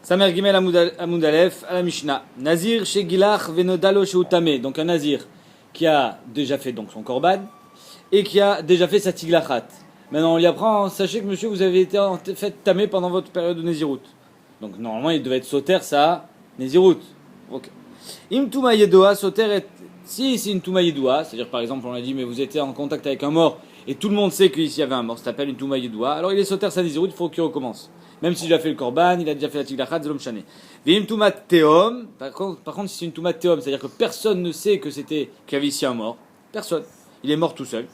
Samer Gimel Amoud Aleph à la Mishnah. Nazir chez Gilach Venodalo chez Utame. Donc un Nazir qui a déjà fait donc son korban et qui a déjà fait sa tiglachat. Maintenant on lui apprend, sachez que monsieur vous avez été fait tamer pendant votre période de Nézirut. Donc normalement il devait être sauter ça Nézirut. Ok. Im Touma Yedoa sauter est... Si c'est une Touma Yedoa, c'est-à-dire par exemple on a dit mais vous étiez en contact avec un mort et tout le monde sait qu'ici il y avait un mort, ça s'appelle une Touma Yedoa, alors il est sauter sa Nézirut, il faut qu'il recommence. Même s'il a fait le korban, il a déjà fait la tiglachat, zolom shane. Vim tumat teom. Par contre, si c'est une tumat teom, c'est-à-dire que personne ne sait que c'était qu'il y avait ici un mort. Personne. Il est mort tout seul.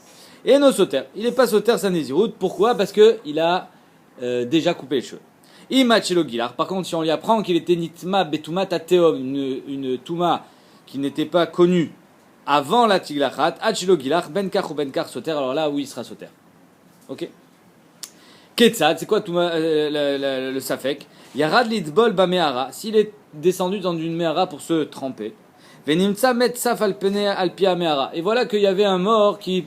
Et no sauter. Il n'est pas sauter sa nézirut. Pourquoi? Parce que il a déjà coupé les cheveux. Imachelo gilar. Par contre, si on lui apprend qu'il était nitma betumat teom, une tuma qui n'était pas connue avant la tiglachat, achelo gilar benkar ou benkar sauter. Alors là, oui, il sera sauter. Ok. Ketzad, c'est quoi le safek? Yarad lidbol bamehara. S'il est descendu dans une mehara pour se tremper. Venimtsa met saf alpene alpia mehara. Et voilà qu'il y avait un mort qui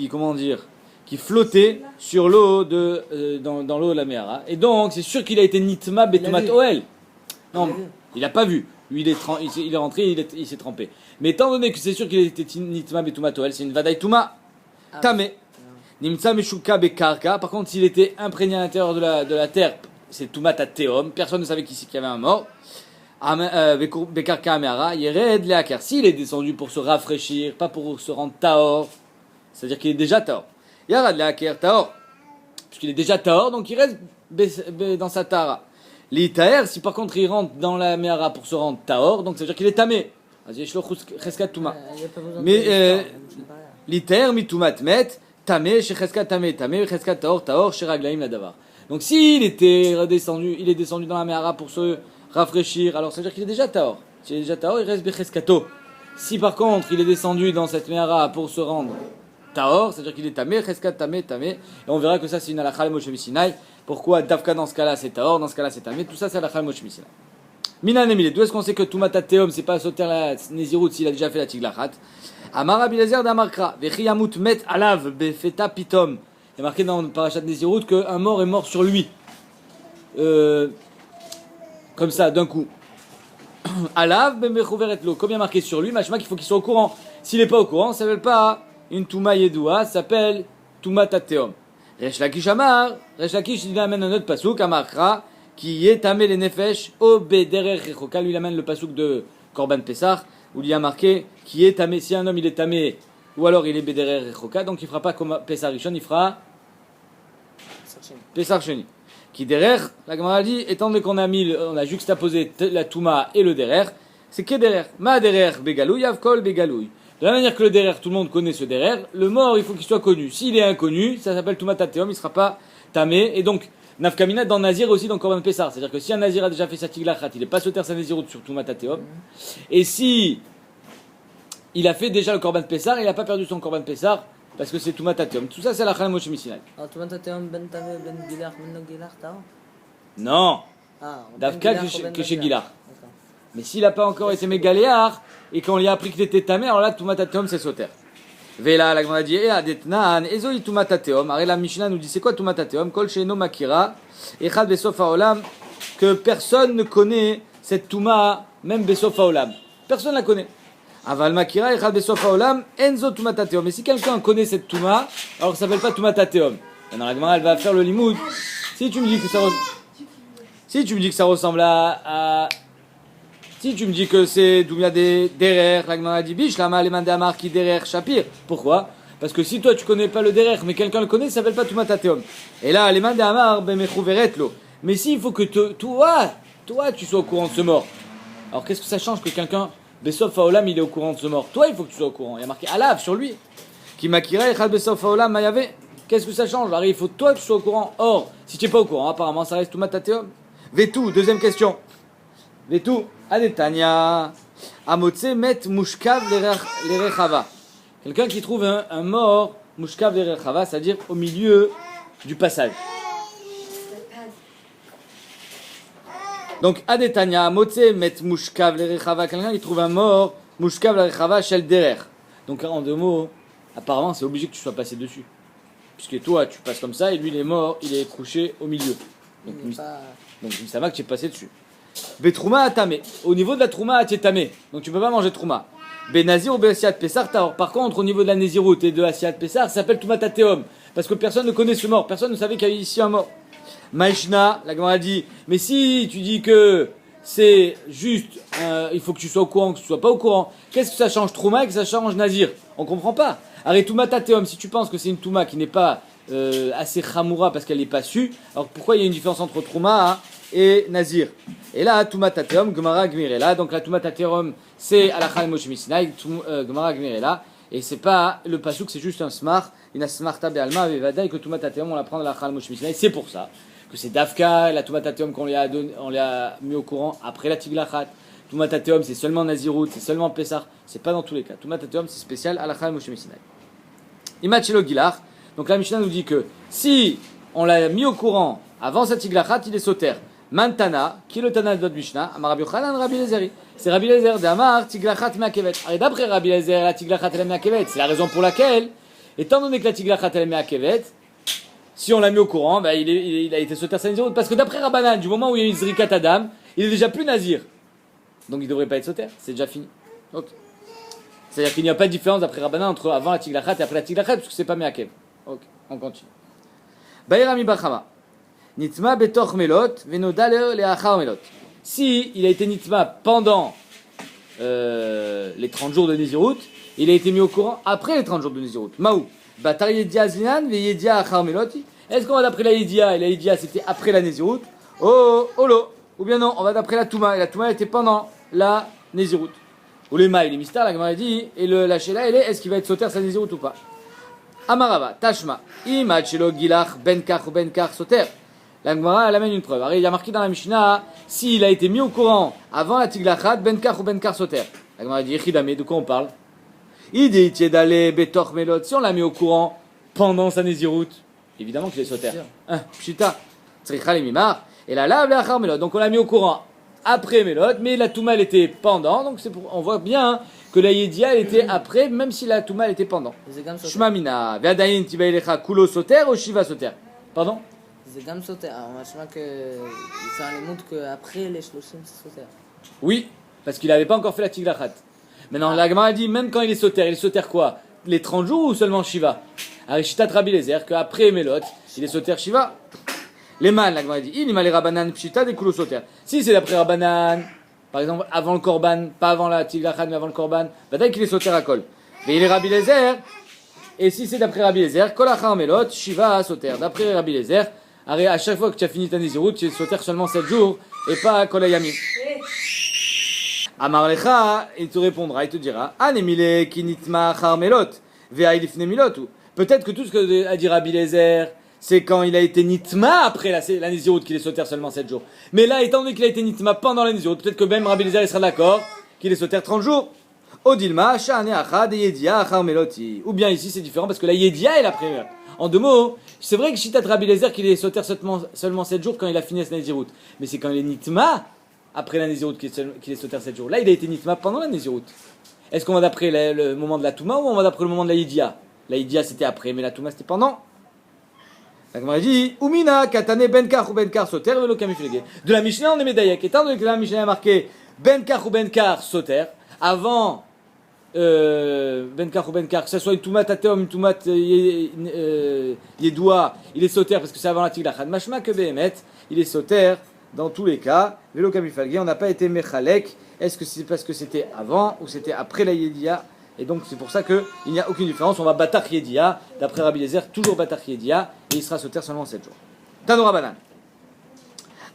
comment dire, qui flottait sur l'eau dans l'eau de la mehara. Et donc, c'est sûr qu'il a été nitma betumat oel. Non, il a pas vu. Lui, il est rentré, il s'est trempé. Mais étant donné que c'est sûr qu'il a été nitma betumat oel, c'est une vadaï tuma. Tamé. Nimtsa Meshuka Bekarka. Par contre, s'il était imprégné à l'intérieur de la terre, c'est Tumat Teom. Personne ne savait qu'il y avait un mort. Bekarka Amehara. Yered Leakar. S'il est descendu pour se rafraîchir, pas pour se rendre Taor, c'est-à-dire qu'il est déjà Taor. Yarad Leakar Taor. Puisqu'il est déjà Taor, donc il reste dans sa Tara. L'Itaer, si par contre il rentre dans la Mehara pour se rendre Taor, donc ça veut dire qu'il est Tamé. Mais l'Itaer, Mitumat Met. Tamé, Shecheska Tamé, Tamé, Cheska Taor, Taor, Sheraglaim la Davar. Donc s'il était redescendu, il est descendu dans la Mehara pour se rafraîchir, alors ça veut dire qu'il est déjà Taor. S'il est déjà Taor, il reste Becheskato. Si par contre il est descendu dans cette Mehara pour se rendre Taor, ça veut dire qu'il est Tamé, Cheska Tamé, Tamé. Et on verra que ça c'est une halakha Moshe Misinaï. Pourquoi Davka dans ce cas-là c'est Taor, dans ce cas-là c'est Tamé, tout ça c'est halakha Moshe Misinaï. Minan Emile, d'où est-ce qu'on sait que Tumata Teom c'est pas sauter la Nézirut s'il a déjà fait la Tiglachat? Amar Abilezer d'Amarkra, Vechiyamut met alav befeta pitom. Il y a marqué dans le parachat de Nézirut qu'un mort est mort sur lui. Comme ça, d'un coup. Alav bemechoveretlo. Comme il y a marqué sur lui, machma qu'il faut qu'il soit au courant. S'il n'est pas au courant, ça ne s'appelle pas une Touma Yedoua, ça s'appelle Touma Tateom. Resh Lakish Amar, Resh Lakish il amène un autre pasouk, Amarkra, qui est tamé les nefesh, o bederer rechoka. Lui il amène le pasouk de Korban Pessah, où il y a marqué qui est tamé, si un homme il est tamé, ou alors il est bederer rechoka, donc il fera pas comme Pessah Rishon, il fera Pessah Sheni. Qui derer, la Gemara dit, étant donné qu'on on a juxtaposé la Touma et le derer, c'est que derer. Ma derer begalouy, avkol begalouy. De la manière que le derer, tout le monde connaît ce derer, le mort il faut qu'il soit connu. S'il est inconnu, ça s'appelle Touma Tateom, il sera pas tamé, et donc Nafkamina dans Nazir aussi dans Korban Pessah. C'est-à-dire que si un Nazir a déjà fait sa tiglachat, il n'est pas sauter sa Nazirut sur Touma Tateom. Et si il a fait déjà le Korban Pessah, il n'a pas perdu son Korban Pessah parce que c'est Touma Tateom. Tout ça c'est la Chala Moshe Misinaï. Alors Touma Tateom ben Tave ben Gilar ben no Gilar Taor. Non. Davka que chez Gilar. Mais s'il n'a pas encore été mégaléar et qu'on lui a appris qu'il était tamé, alors là Touma Tateom c'est sauter. Vela, la Gemara dit, adetnan, ezoi Touma Tateom. Alors la Mishnah nous dit, c'est quoi Touma Tateom? Kol sheino makira, echad besof haolam, que personne ne connaît cette Touma, même besof haolam. Personne ne la connaît. Aval makira, echad besof haolam, enzo Touma Tateom. Mais si quelqu'un connaît cette Touma, alors ça s'appelle pas Touma Tateom. Maintenant la Gemara, elle va faire le limoud. Si tu me dis que ça ressemble à si tu me dis que c'est d'où il y a des derer, la Gemara dit biche, la mal demandé à marquer derer shapir. Pourquoi? Parce que si toi tu connais pas le derer, mais quelqu'un le connaît, ça s'appelle pas Touma Tateom. Et là, les mandé à mar, ben lo. Mais s'il faut que toi, tu sois au courant de ce mort. Alors qu'est-ce que ça change que quelqu'un, besof haolam, il est au courant de ce mort? Toi, il faut que tu sois au courant. Il y a marqué alav sur lui. Qui makira echad besof haolam mayave. Qu'est-ce que ça change? Alors il faut toi que tu sois au courant. Or, si tu n'es pas au courant, apparemment ça reste Touma Tateom. Vetou, deuxième question. Vetou, adetania, amotse met mushkav l'erechava. Quelqu'un qui trouve un mort, mushkav l'erechava, c'est-à-dire au milieu du passage. Donc, adetania, amotse met mushkav l'erechava. Quelqu'un qui trouve un mort, mushkav l'erechava shel derer. Donc, en deux mots, apparemment, c'est obligé que tu sois passé dessus. Puisque toi, tu passes comme ça, et lui, il est mort, il est couché au milieu. Donc, Il n'est pas... donc Mistama que tu es passé dessus. Betrouma atame. Au niveau de la trouma, tu es tamé. Donc tu peux pas manger trouma. Benazir ou Bessiat Pessar Taor. Par contre, au niveau de la Nézirut et de Asiat Pessar, ça s'appelle Toumat Tateom. Parce que personne ne connaît ce mort. Personne ne savait qu'il y avait ici un mort. Maïshna, la Gemara dit, mais si tu dis que c'est juste, il faut que tu sois au courant, que tu sois pas au courant, qu'est-ce que ça change Trouma et que ça change Nazir? On comprend pas. Arrête Toumat Tateom, si tu penses que c'est une Touma qui n'est pas assez Chamoura parce qu'elle n'est pas su, alors pourquoi il y a une différence entre Trouma et Nazir? Et là, Toumat Tateom, Gemara Gmirela, donc la Toumat Tateom, c'est Alachal Moshe Misinaï, Gemara Gmirela, et c'est pas le pasuk, c'est juste un smar, une smarta be'alma vevada, et que Toumat Tateom, on l'apprend dans l'Alachal Moshe Misinaï, c'est pour ça que c'est Dafka, la Toumat Tateom qu'on lui a donné, on l'a mis au courant après la Tiglachat. Toumat Tateom, c'est seulement Nazirut, c'est seulement Pessah, c'est pas dans tous les cas. Toumat Tateom, c'est spécial Alachal Moshe Misinaï. Imachelo Gilach, donc la Mishnah nous dit que si on l'a mis au courant avant sa Tiglachat, il est sauter. Mantana, qui est le Tana de notre Mishnah, Amar Rabbi Yochanan, Rabbi Eliezer. C'est Rabbi Eliezer d'Amar, Tiglachat Meakevet. Et d'après Rabbi Eliezer, la Tiglachat elle est Meakevet. C'est la raison pour laquelle, étant donné que la Tiglachat elle est Meakevet, si on l'a mis au courant, bah, il a été sauter sa Nazirut. Parce que d'après Rabbanan, du moment où il y a eu Zrikat Adam, il est déjà plus Nazir. Donc il ne devrait pas être sauter, c'est déjà fini. Ok. C'est-à-dire qu'il n'y a pas de différence d'après Rabbanan entre avant la Tiglachat et après la Tiglachat, parce que c'est pas Meakev. Ok, on continue. Bayram Ibachama. Nitma betoch melot, venoda leachar melot. Si il a été nitma pendant les 30 jours de Nézirut, il a été mis au courant après les 30 jours de Nézirut. Maou, batar yedia zlinan, ve yedia achar melot. Est-ce qu'on va d'après la yedia, et la yedia c'était après la Nézirut? Oh, olo. Ou bien non, on va d'après la touma, et la touma était pendant la Nézirut. Ou les maïs, les mystères, la Gemara dit, et la shela, elle est-ce qu'il va être sauter sa Nézirut ou pas? Amarava, tashma, imad shelo gilach benkach ou benkach sauter. La Gemara, elle amène une preuve. Alors, il y a marqué dans la Mishnah, s'il a été mis au courant avant la Tiglachat, Benkar ou Benkar Soter. La Gemara dit, Echidame, de quoi on parle? Il dit, Tiedale, Betoch Melot. Si on l'a mis au courant pendant sa Nézirut, évidemment qu'il est Soter. Pshita, Tzricha le Mimar. Et la lave, la Achar Melot. Donc on l'a mis au courant après Melot, mais la Touma, elle était pendant. Donc on voit bien que la Yedia, elle était après, même si la Touma, elle était pendant. Shmamina, Veadayin, Tibaïlecha, Kulo Soter ou Shiva Soter. Pardon? C'est גם סותר, משמע qu'il montre qu'après les 30 c'est סותר. Oui, parce qu'il n'avait pas encore fait la Tiglachat. Maintenant, la Gemara dit, même quand il est sauter quoi? Les 30 jours ou seulement Shiva? Arishitat Rabbi Eliezer, qu'après Melot, il est sauter Shiva. Les man, la Gemara dit, il m'a les Rabbanan Pshita des Kulo sauter. Si c'est d'après Rabbanan, par exemple, avant le Korban, pas avant la Tiglachat, mais avant le Korban, peut-être qu'il est sauter à Kol. Mais il est Rabbi Eliezer, et si c'est d'après Rabbi Eliezer, Kol Achar Melot, Shiva sauter. D'après Rabbi Eliezer, à chaque fois que tu as fini ta Nézirut, tu es sauter seulement 7 jours et pas Kol Hayamim. Amar Lecha, il te répondra, il te dira Anemile kinitma achar melot, ve'ai lifne milotu. Peut-être que tout ce que a dit Rabbi Eliezer, c'est quand il a été nitma après la Nézirut qu'il est sauter seulement 7 jours. Mais là, étant donné qu'il a été nitma pendant la Nézirut, peut-être que même Rabbi Eliezer il sera d'accord qu'il est sauter 30 jours. Odilma, sha'ane achad yedia achar meloti. Ou bien ici c'est différent parce que la yedia est la première. En deux mots, c'est vrai que Shitat Rabbi Eliezer qu'il est sauter seulement 7 jours quand il a fini sa Nézirut. Mais c'est quand il est nitma après la Nézirut qu'il est sauter 7 jours. Là, il a été nitma pendant la Nézirut. Est-ce qu'on va d'après le moment de la Touma ou on va d'après le moment de la Yedia? La Yedia c'était après, mais la Touma c'était pendant. La Gemara dit Umina katane benkar ou benkar sauter velo kamiflege. De la Mishnah on est médaillé. Étant donné que la Mishnah a marqué benkar ou benkar sauter avant benkar ou benkar, que ce soit une toumat ateom, une toumat yedoua, il est sauter parce que c'est avant la tiglachat. Mashma que behemet, il est sauter dans tous les cas. Velo kamifalge, on n'a pas été mechalek. Est-ce que c'est parce que c'était avant ou c'était après la yedia? Et donc c'est pour ça qu'il n'y a aucune différence. On va batach yedia, d'après Rabbi Eliezer, toujours batach yedia, et il sera sauter seulement 7 jours. Tanora banan.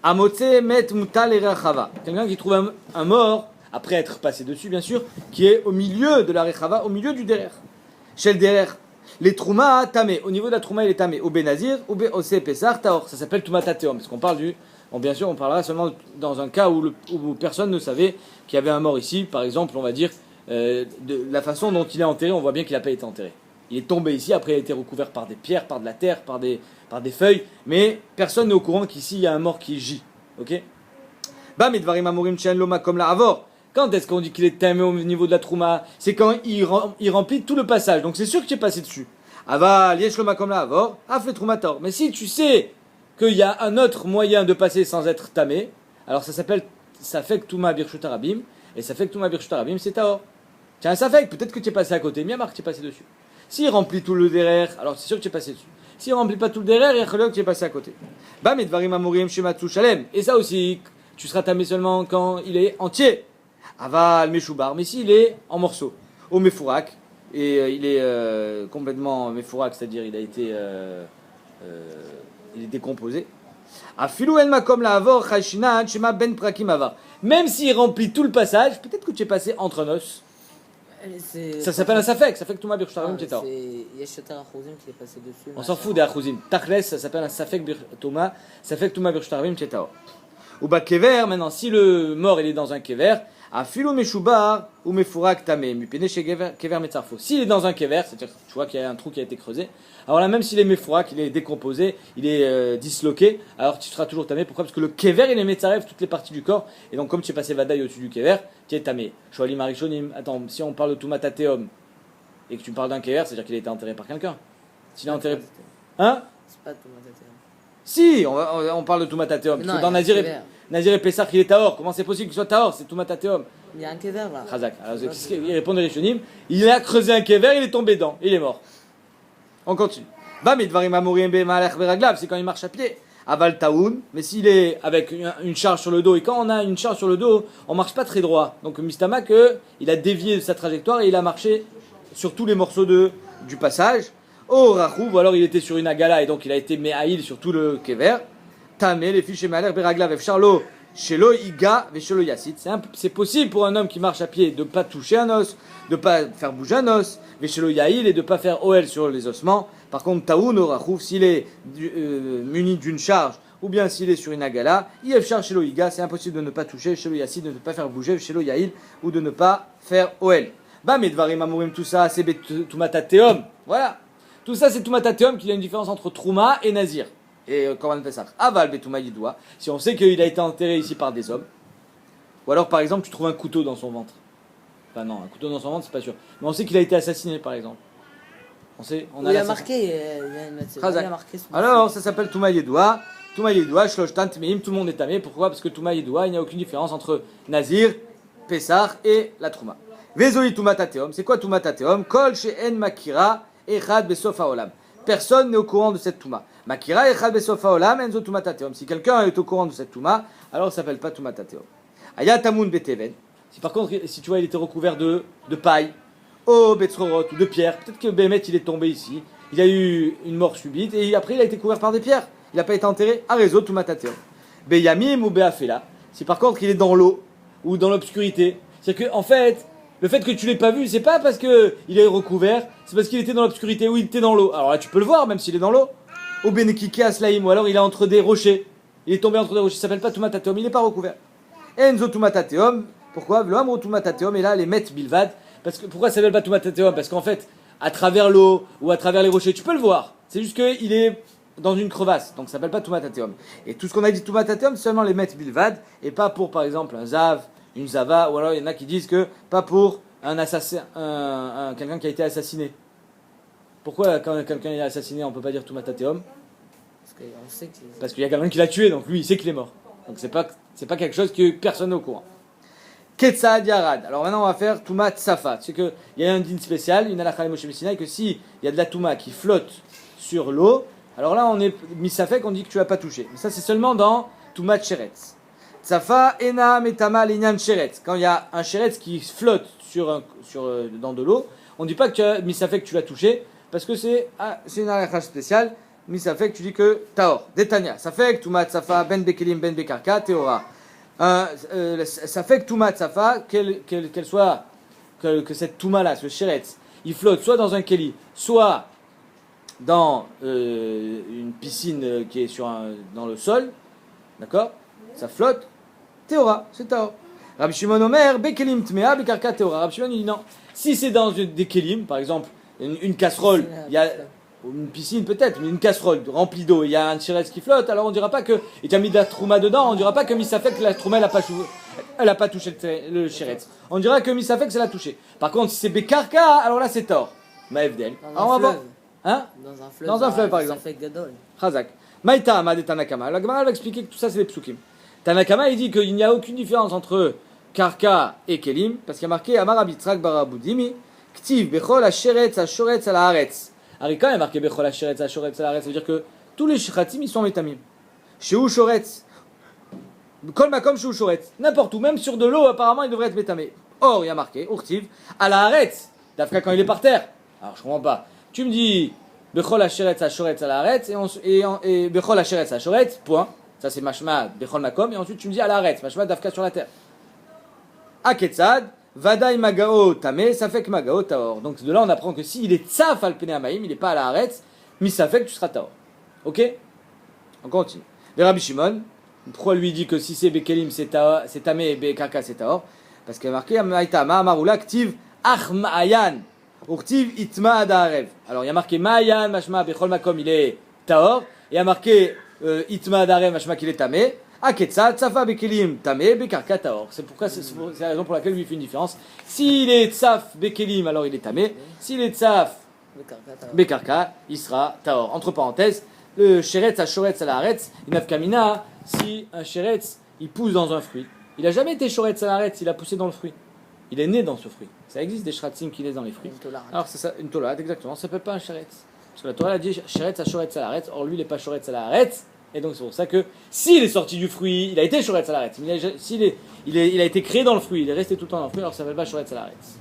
Amotse met mutal erachava. Quelqu'un qui trouve un mort après être passé dessus, bien sûr, qui est au milieu de la rechava, au milieu du derer. Chez le derer, les troumas tamé. Au niveau de la trouma, il est tamé. Au benazir, au ose pesar taor. Ça s'appelle toumat tateom. Parce qu'on parle du. Bon, bien sûr, on parlera seulement dans un cas où personne ne savait qu'il y avait un mort ici. Par exemple, on va dire, de la façon dont il est enterré, on voit bien qu'il n'a pas été enterré. Il est tombé ici, après il a été recouvert par des pierres, par de la terre, par des feuilles. Mais personne n'est au courant qu'ici, il y a un mort qui gît. Ok? Bam, edvarim amorim chen loma comme la avor. Quand est-ce qu'on dit qu'il est tamé au niveau de la trouma? C'est quand il remplit tout le passage. Donc c'est sûr que tu es passé dessus. Aval, yesh loma comme la avor, af le troumator. Mais si tu sais qu'il y a un autre moyen de passer sans être tamé, alors ça s'appelle Safek Touma Birshut Arabim, et Safek Touma Birshut Arabim, c'est Tahor. Tiens, un Safek, peut-être que tu es passé à côté, mais il y a marqué que tu es passé dessus. S'il remplit tout le derrière, alors c'est sûr que tu es passé dessus. S'il remplit pas tout le derrière, il y a que tu es passé à côté. Bam et Dvarim Amorim Shematsu Shalem. Et ça aussi, tu seras tamé seulement quand il est entier. Aval Meshubar, mais s'il est en morceaux, au Mefourak, et il est complètement Mefourak, c'est-à-dire il est décomposé. Afilou en makom la avor chashinan shema ben prakim avar. Même s'il remplit tout le passage, peut-être que tu es passé entre nos. Ça s'appelle un safek, ça fait que tout ma birchut arabim teta. C'est Yesheter Achuzim qui est passé dessus. On s'en fout des achuzim. Tachles, ça s'appelle un safek Thomas, ça fait que tout ma birchut arabim teta. Ou ba kever, maintenant, si le mort il est dans un kever, a filo meshubar ou mefurak tamé, mupene chez kever metzarfo. S'il est dans un kever, c'est-à-dire tu vois qu'il y a un trou qui a été creusé, alors là même s'il est mefurak, il est décomposé, il est disloqué, alors tu seras toujours tamé. Pourquoi? Parce que le kever il est metzaref toutes les parties du corps, et donc comme tu es passé vadaï au-dessus du kever, tu es tamé. Shoalim marishonim. Attends, si on parle de tumatateum et que tu parles d'un kever, c'est-à-dire qu'il a été enterré par quelqu'un. S'il est enterré, hein? C'est pas Tumatateum. Si, on parle de tumatateum. Parce que dans Nazir et Pessah, il est Tahor. Comment c'est possible qu'il soit Tahor? C'est Tumatateum. Il y a un kever là. Chazak. Alors, il répond de Rishonim. Il a creusé un kever, il est tombé dedans. Il est mort. On continue. Bam, Dvarim Amorim be Malach Beraglav, c'est quand il marche à pied. Aval Taoun, mais s'il est avec une charge sur le dos, et quand on a une charge sur le dos, on marche pas très droit. Donc Mistama, il a dévié de sa trajectoire et il a marché sur tous les morceaux du passage. Oh, Rachou, ou alors il était sur une agala et donc il a été méhaïl sur tout le kever. Tamé, les fiches Malach Beraglav, Charlo. Shelo Iga Veshelo Yassit. C'est possible pour un homme qui marche à pied de ne pas toucher un os, de ne pas faire bouger un os, Veshelo Yail, et de ne pas faire OL sur les ossements. Par contre, Taoun Orachouf, s'il est muni d'une charge, ou bien s'il est sur une agala, Yef Char Shelo Iga, c'est impossible de ne pas toucher, Shelo Yassit, de ne pas faire bouger, Veshelo Yail, ou de ne pas faire OL. Bam et Dvarim Amorim, tout ça, c'est Tumatateum. Voilà. Tout ça, c'est Tumatateum, qu'il y a une différence entre Trouma et Nazir. Et Korban Pessah. Aval Betouma Yidoua, si on sait qu'il a été enterré ici par des hommes, ou alors par exemple tu trouves un couteau dans son ventre. Enfin non, un couteau dans son ventre c'est pas sûr. Mais on sait qu'il a été assassiné par exemple. Il a marqué. Il a marqué alors ça s'appelle Touma Yidoua. Touma Yidoua, Shlosh Tant Meim, tout le monde est tamé. Pourquoi? Parce que Touma Yidoua, il n'y a aucune différence entre Nazir, Pessah et la Trouma. Vezoi Touma Tateom, c'est quoi Touma Tateom? Kol She'en Makira Echad Besof Haolam. Personne n'est au courant de cette Touma. Makira echad besofa olam enzo tumatateom. Si quelqu'un est au courant de cette Touma, alors ça s'appelle pas tumatateom. Aya tamun beteven. Si par contre, si tu vois, il était recouvert de paille, betzrorot ou de pierre, peut-être que Bémet il est tombé ici, il a eu une mort subite et après il a été couvert par des pierres. Il n'a pas été enterré. Arezo tumatateom. Beyamim ou beafela. Si par contre il est dans l'eau ou dans l'obscurité, c'est que en fait. Le fait que tu l'aies pas vu, c'est pas parce que il est recouvert, c'est parce qu'il était dans l'obscurité ou il était dans l'eau. Alors là, tu peux le voir, même s'il est dans l'eau. Ou benekike aslaim, ou alors il est entre des rochers. Il est tombé entre des rochers, ça s'appelle pas tumatateum, il n'est pas recouvert. Enzo tumatateum, pourquoi? V'lo tumatateum, et là, les met bilvad. Parce que, pourquoi ça s'appelle pas tumatateum? Parce qu'en fait, à travers l'eau ou à travers les rochers, tu peux le voir. C'est juste qu'il est dans une crevasse, donc ça s'appelle pas tumatateum. Et tout ce qu'on a dit tumatateum, c'est seulement les met bilvad, et pas pour, par exemple, un zav, une zava, ou alors il y en a qui disent que pas pour un assassin, quelqu'un qui a été assassiné. Pourquoi quand quelqu'un est assassiné on peut pas dire tumatateum? Parce qu'il y a quelqu'un qui l'a tué, donc lui il sait qu'il est mort. Donc c'est pas quelque chose que personne n'est au courant. Ketsa Yarad. Alors maintenant on va faire Tumat Safa. C'est qu'il y a un din spécial, une halakha Moshe Messina, que si il y a de la Touma qui flotte sur l'eau, alors là on est misafek, on dit que tu l'as pas touché. Mais ça c'est seulement dans Tumat Sheretz. Tsafa ena metama linyan sheretz. Quand il y a un sheretz qui flotte dans de l'eau, on ne dit pas que tu as misafek que tu l'as touché, parce que c'est une halakha spéciale. Misafek, tu dis que taor. Detania. Safek tumat safa ben bekelim ben bekarka teora. Safek tumat safa, qu'elle soit que cette touma là, ce sheretz, il flotte soit dans un keli, soit dans une piscine qui est dans le sol, d'accord? Ça flotte, Théora, c'est Tao. Rabbi Shimon Omer, Bekelim Tmea, Bekarka Théora. Rabbi Shimon il dit non. Si c'est dans des kelim, par exemple, une casserole, il y a une piscine peut-être, mais une casserole remplie d'eau, il y a un chiretz qui flotte, alors on dira pas que, et tu as mis de la trouma dedans, on dira pas que Misafek, la trouma, elle a pas touché le chiretz. On dira que Misafek, ça l'a touché. Par contre, si c'est Bekarka, alors là c'est tort. Maevdel. Dans un fleuve. Hein? Dans un fleuve. Dans un fleuve, par exemple. Chazak. Maïta Amad et Tanakama. La Gemara va expliquer que tout ça c'est des psukim. Tanakama il dit qu'il n'y a aucune différence entre karka et kelim parce qu'il y a marqué Amar Abitrak Baraboudimi Ktiv Bechol Asheretz Ashoretz Al Haaretz. Quand il y a marqué Bechol Asheretz Ashoretz Al Haaretz, ça veut dire que tous les shratim ils sont métamim. Sheu Shoretz. Kol Makom Sheu Shoretz. N'importe où, même sur de l'eau apparemment il devrait être métamé. Or il y a marqué Urtiv Al Haaretz. Dafka quand il est par terre. Alors je comprends pas. Tu me dis Bechol Asheretz Ashoretz Al Haaretz et Bechol Asheretz Ashoretz, point. Ça c'est Mashma Bechol Makom. Et ensuite tu me dis Al Haaretz, Mashma Dafka sur la terre. Aketzad, Vadaï Magao Tame, ça fait que Magao Taor. Donc de là on apprend que s'il est Tzaf al Pene Amaim, il n'est pas à la Haaretz, mais ça fait que tu seras Taor. Ok? On continue. Le Rabbi Shimon, pourquoi lui dit que si c'est Bekelim c'est Tame et Bekaka c'est Taor? Parce qu'il y a marqué Amaïta Ma'amarula Ktiv Ach Ma'ayan. Urtiv Itma Adarev. Alors il y a marqué Ma'ayan, Mashma, Bechol Makom, il est Taor. Et il y a marqué Itma Adarev, Mashma, qu'il est Tamé. Aketsa, Tsafa Bekelim, Tamé, Bekarka Taor. C'est la raison pour laquelle lui fait une différence. S'il est Tsaf Bekelim, alors il est Tamé. S'il est Tsaf Bekarka, il sera Taor. Entre parenthèses, le Sheretz à Shoretz à la Haaretz, il n'a Kamina, si un Sheretz, il pousse dans un fruit. Il n'a jamais été Shoretz à la Haaretz, il a poussé dans le fruit. Il est né dans ce fruit. Ça existe des shratzim qui naissent dans les fruits. Alors c'est ça, une tolarate, exactement. Ça ne s'appelle pas un sheretz. Parce que la Torah a dit sheretz à shoretz à la haaretz. Or lui, il n'est pas shoretz à la haaretz. Et donc c'est pour ça que s'il est sorti du fruit, il a été shoretz à la haaretz. Mais il a été créé dans le fruit, il est resté tout le temps dans le fruit, alors ça ne s'appelle pas shoretz à la haaretz.